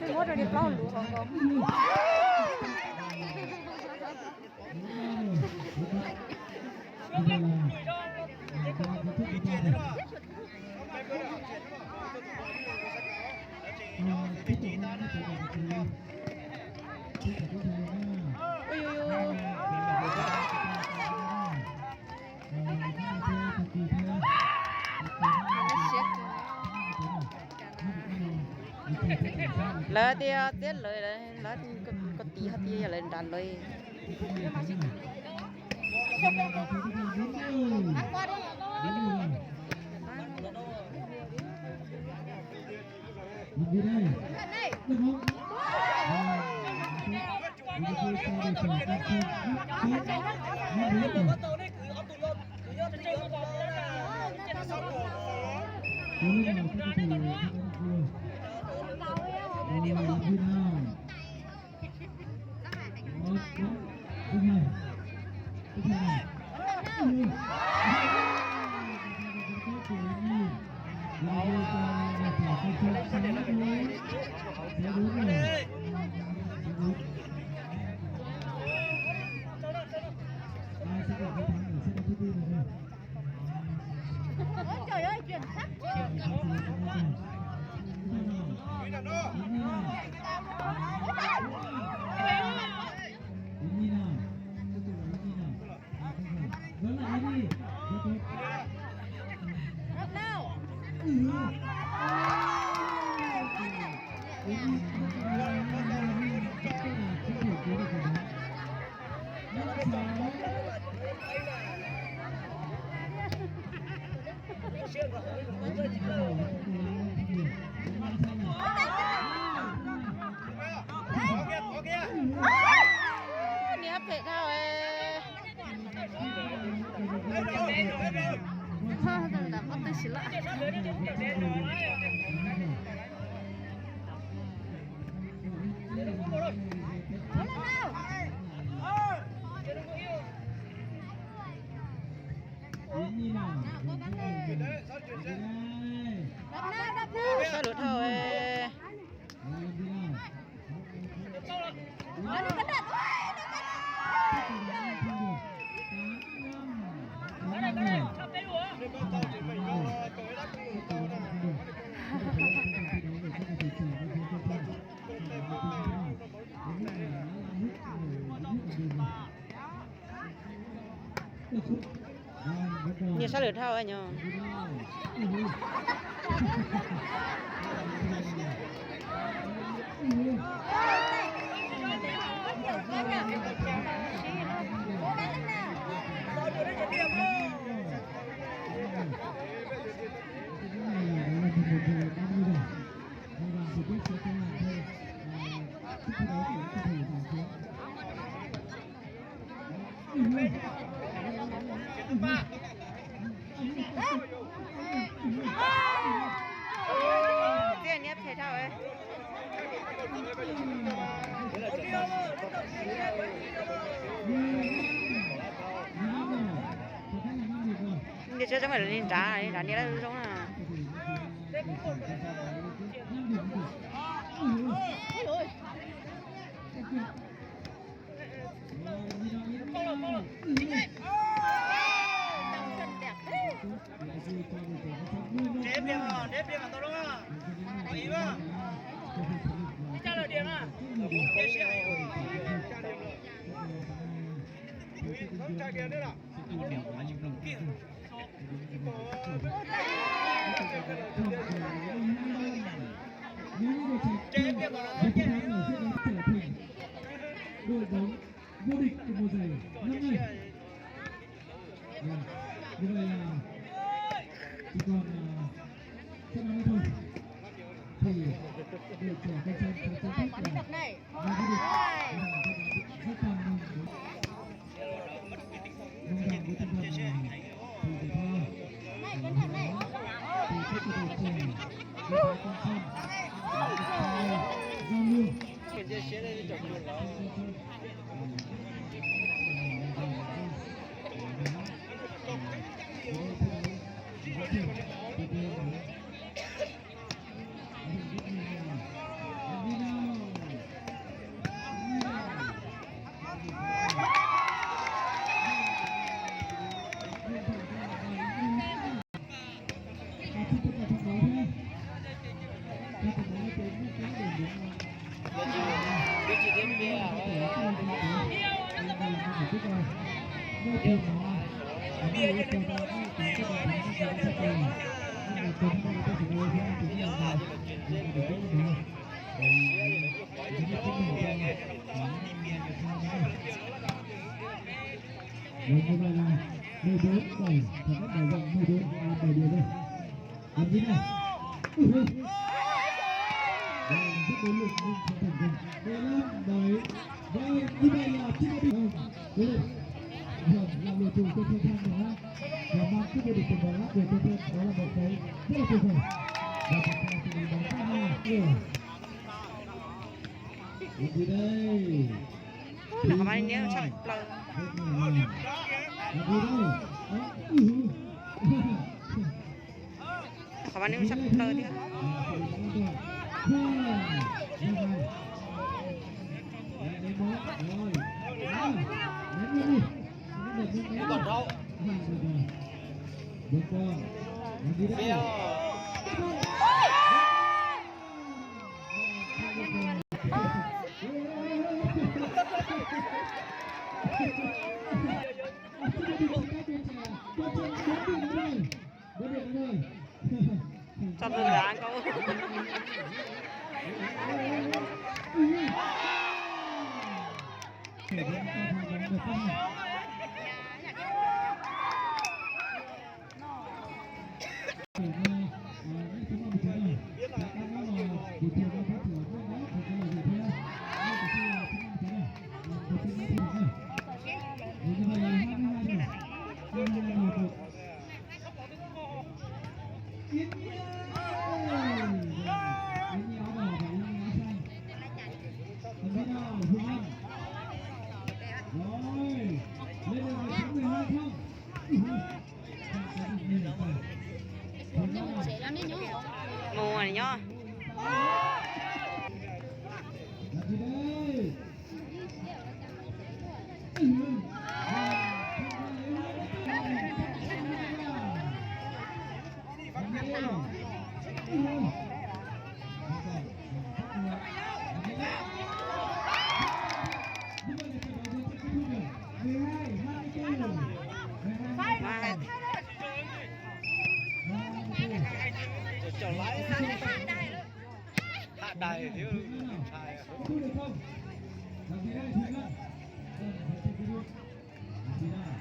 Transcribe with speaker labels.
Speaker 1: Semua udah diplon lu Hongkong. Lỡ tiết lời đấy, lỡ có tí hạt tí lên đàn lời. Trời ơi, chuyển sắc Nia phệ thao ấy. Ha, đừng đã mất tay xí lạ. Sao lụt thao ấy. nhiều sao lửa thao ấy nhờ tiền nhất thể thao ấy đi chơi trong phải là đi trả này đã đi là giống là
Speaker 2: đếp đi mà tôi đúng không? Có ý không? Trả lời điểm à? Không trả tiền nữa à?
Speaker 3: Đội bóng vô địch của mùa giải năm nay. Như vậy là chỉ còn trận đấu thôi thì đội trẻ con trai sẽ chính thức là vô địch. Rất cảm mừng mong rằng với tinh thần thì thể thao thì các đội trẻ đội con trai giao lưu như vậy là 14 7 và các bài vòng 14 7 điều đây. Làm gì nào? Rất đối lực nhưng không thành công. 15 7 và như vậy là chưa bị đối lực. Làm lựa chọn cho Thiên Thanh nữa và mang cái vô địch của bóng về Thiên Thanh, đó là một cái rất là tuyệt vời. Và chúng ta sẽ đi bóng thứ hai. Làm gì đây?
Speaker 1: là các bạn nhớ chắc là các bạn nhớ chắc là đi
Speaker 2: còn đâu?
Speaker 1: cho tôi đá câu mùa này nhá mà
Speaker 2: đài thiếu sai
Speaker 3: Thu được không? Làm gì đây? Thuyền Ngân. Thuyền Ngân. Làm gì đây?